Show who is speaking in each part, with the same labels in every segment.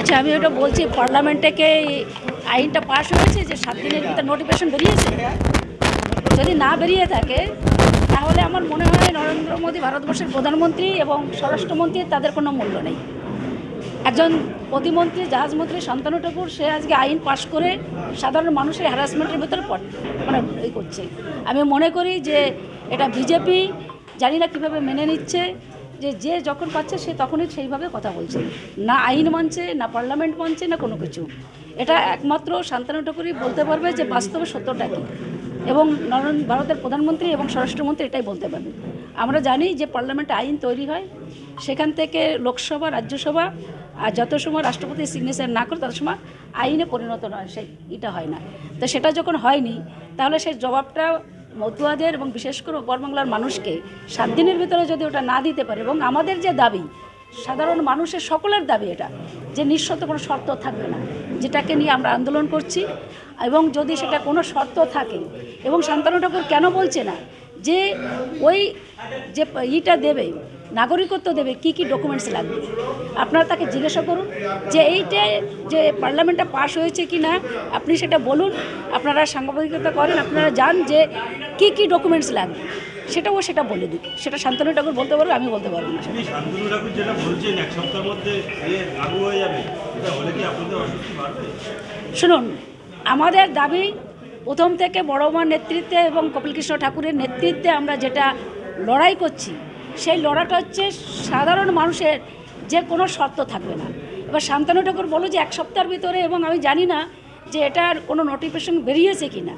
Speaker 1: আচ্ছা, আমি ওটা বলছি, পার্লামেন্টে কে আইনটা পাশ হয়েছে যে 7 দিনের ভিতরে নোটিফিকেশন বেরিয়েছে? যদি না বেরিয়ে থাকে তাহলে আমার মনে হয় নরেন্দ্র মোদী ভারতবর্ষের প্রধানমন্ত্রী এবং স্বরাষ্ট্রমন্ত্রী, তাদের কোনো মূল্য নেই। একজন প্রতিমন্ত্রী, জাহাজমন্ত্রী শান্তনু ঠাকুর, সে আজকে আইন পাশ করে সাধারণ মানুষের হ্যারাসমেন্টের ভিতরে মানে এই করছে। আমি মনে করি যে এটা বিজেপি জানি না কীভাবে মেনে নিচ্ছে, যে যখন পাচ্ছে সে তখনই সেইভাবে কথা বলছে, না আইন মানছে, না পার্লামেন্ট মানছে, না কোনো কিছু। এটা একমাত্র শান্তনু ঠাকুরই বলতে পারবে যে বাস্তবে সত্যটা কী, এবং ভারতের প্রধানমন্ত্রী এবং স্বরাষ্ট্রমন্ত্রী এটাই বলতে পারবে। আমরা জানি যে পার্লামেন্টে আইন তৈরি হয়, সেখান থেকে লোকসভা, রাজ্যসভা, আর যত সময় রাষ্ট্রপতি সিগনেচার না করে তত সময় আইনে পরিণত নয়, এটা হয় না। তো সেটা যখন হয়নি, তাহলে সেই জবাবটা মতুয়াদের এবং বিশেষ করে ওপর বাংলার মানুষকে 7 দিনের ভিতরে যদি ওটা না দিতে পারে, এবং আমাদের যে দাবি, সাধারণ মানুষের সকলের দাবি এটা, যে নিঃশর্ত কোনো শর্ত থাকবে না, যেটাকে নিয়ে আমরা আন্দোলন করছি। এবং যদি সেটা কোনো শর্ত থাকে, এবং শান্তনু ঠাকুর কেন বলছে না যে ওই যে ইটা দেবে, নাগরিকত্ব দেবে, কি কি ডকুমেন্টস লাগবে, আপনারা তাকে জিজ্ঞাসা করুন যে এইটা যে পার্লামেন্টটা পাস হয়েছে কি না, আপনি সেটা বলুন। আপনারা সাংবাদিকতা করেন, আপনারা জান যে কি কি ডকুমেন্টস লাগবে, সেটাও সেটা বলে দিন। সেটা শান্তনু ঠাকুর বলতে পারবে, আমি বলতে পারবো না।
Speaker 2: শান্তনু ঠাকুর যেটা বলছেন 1 সপ্তাহের মধ্যে লাগু হয়ে যাবে, এটা হলে কি আপনাদের অস্বস্তি বাড়বে?
Speaker 1: শুনুন, আমাদের দাবি প্রথম থেকে বড় মার নেতৃত্বে এবং কপিলকৃষ্ণ ঠাকুরের নেতৃত্বে আমরা যেটা লড়াই করছি, সেই লড়াইটা হচ্ছে সাধারণ মানুষের যে কোনো শর্ত থাকবে না। এবার শান্তনু ঠাকুর বলো যে 1 সপ্তাহের ভিতরে, এবং আমি জানি না যে এটার কোনো নোটিফিকেশন বেরিয়েছে কি না।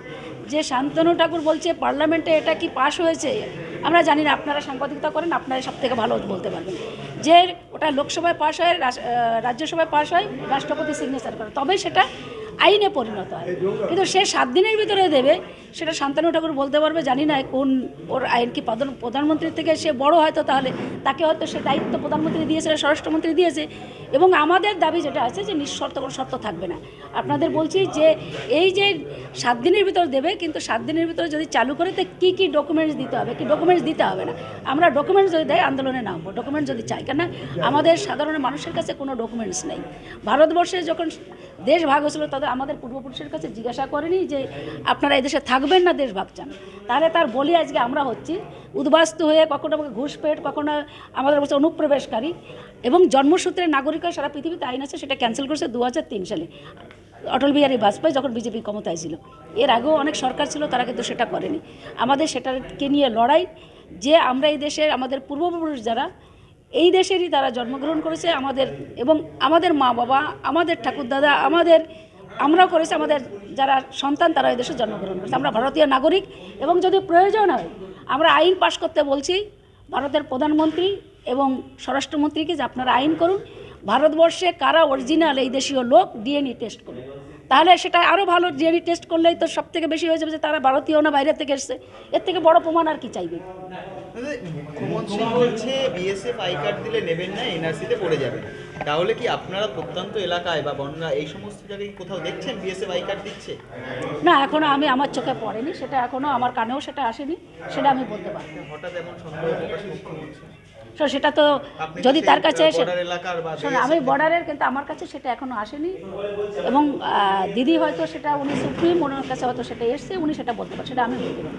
Speaker 1: যে শান্তনু ঠাকুর বলছে পার্লামেন্টে এটা কি পাস হয়েছে, আমরা জানি না। আপনারা সাংবাদিকতা করেন, আপনারা সব থেকে ভালো বলতে পারবেন যে ওটা লোকসভায় পাস হয়, রাজ্যসভায় পাস হয়, রাষ্ট্রপতি সিগনেচার করে, তবেই সেটা আইনে পরিণত হয়। কিন্তু সে 7 দিনের ভিতরে দেবে, সেটা শান্তনু ঠাকুর বলতে পারবে। জানি না কোন ওর আইন কি প্রধানমন্ত্রীর থেকে সে বড়, হয়তো তাহলে তাকে হয়তো সে দায়িত্ব প্রধানমন্ত্রী দিয়েছে, স্বরাষ্ট্রমন্ত্রী দিয়েছে। এবং আমাদের দাবি যেটা আছে যে নিঃশর্ত কোনো শর্ত থাকবে না। আপনাদের বলছি যে এই যে 7 দিনের ভিতরে দেবে, কিন্তু 7 দিনের ভিতরে যদি চালু করে, তো কী কী ডকুমেন্টস দিতে হবে, কি ডকুমেন্টস দিতে হবে না। আমরা ডকুমেন্টস যদি দেয় আন্দোলনে নামবো, ডকুমেন্টস যদি চাই, কেন আমাদের সাধারণ মানুষের কাছে কোনো ডকুমেন্টস নেই। ভারতবর্ষে যখন দেশ ভাগ হয়েছিল, তাদের আমাদের পূর্বপুরুষের কাছে জিজ্ঞাসা করেনি যে আপনারা এদেশে থাকবেন না দেশ ভাগ চান। তাহলে তার বলি আজকে আমরা হচ্ছি উদ্বাস্তু হয়ে, কখনো আমাকে ঘুষপেট, কখনো আমাদের বলছে অনুপ্রবেশকারী। এবং জন্মসূত্রে নাগরিকরা সারা পৃথিবীতে আইন আছে, সেটা ক্যান্সেল করেছে 2003 সালে অটল বিহারী বাজপেয়ী যখন বিজেপি ক্ষমতায় ছিল। এর আগেও অনেক সরকার ছিল, তারা কিন্তু সেটা করেনি। আমাদের সেটাকে নিয়ে লড়াই, যে আমরা এই দেশের, আমাদের পূর্বপুরুষ যারা এই দেশেরই তারা জন্মগ্রহণ করেছে, আমাদের এবং আমাদের মা বাবা, আমাদের ঠাকুরদাদা, আমরাও করেছি, আমাদের যারা সন্তান তারা এই দেশে জন্মগ্রহণ করেছে। আমরা ভারতীয় নাগরিক, এবং যদি প্রয়োজন হয় আমরা আইন পাশ করতে বলছি ভারতের প্রধানমন্ত্রী এবং স্বরাষ্ট্রমন্ত্রীকে, যে আপনারা আইন করুন, ভারতবর্ষে কারা অরিজিনাল এই দেশীয় লোক ডিএনএ টেস্ট করুন। তাহলে সেটা আরও ভালো। ডিএনএ টেস্ট করলেই তো সব থেকে বেশি হয়ে যাবে যে তারা ভারতীয় না বাইরে থেকে এসছে। এর থেকে বড় প্রমাণ আর কি চাইবে?
Speaker 3: মুখ্যমন্ত্রী বলছে বিএসএফ আই কার্ড দিলে নেবেন না, এনআরসিতে পড়ে যাবে। তাহলে কি আপনারা প্রত্যন্ত এলাকায় বা বন্যা এই সমস্ত জায়গায় কোথাও দেখছেন বিএসএফ আই কার্ড দিচ্ছে?
Speaker 1: না, এখনও আমার চোখে পড়েনি, সেটা এখনও আমার কানেও সেটা আসেনি, সেটা আমি বলতে পারি।
Speaker 3: হঠাৎ এমন সন্দেহ প্রকাশ মুখ্যমন্ত্রী?
Speaker 1: সেটা তো যদি তার কাছে আমি বর্ডারের, কিন্তু আমার কাছে সেটা এখনও আসেনি। এবং দিদি হয়তো সেটা, উনি সুপ্রিম, ওনার কাছে হয়তো সেটা এসছে, উনি সেটা বলতে পারেন, সেটা আমি বলতে পারি।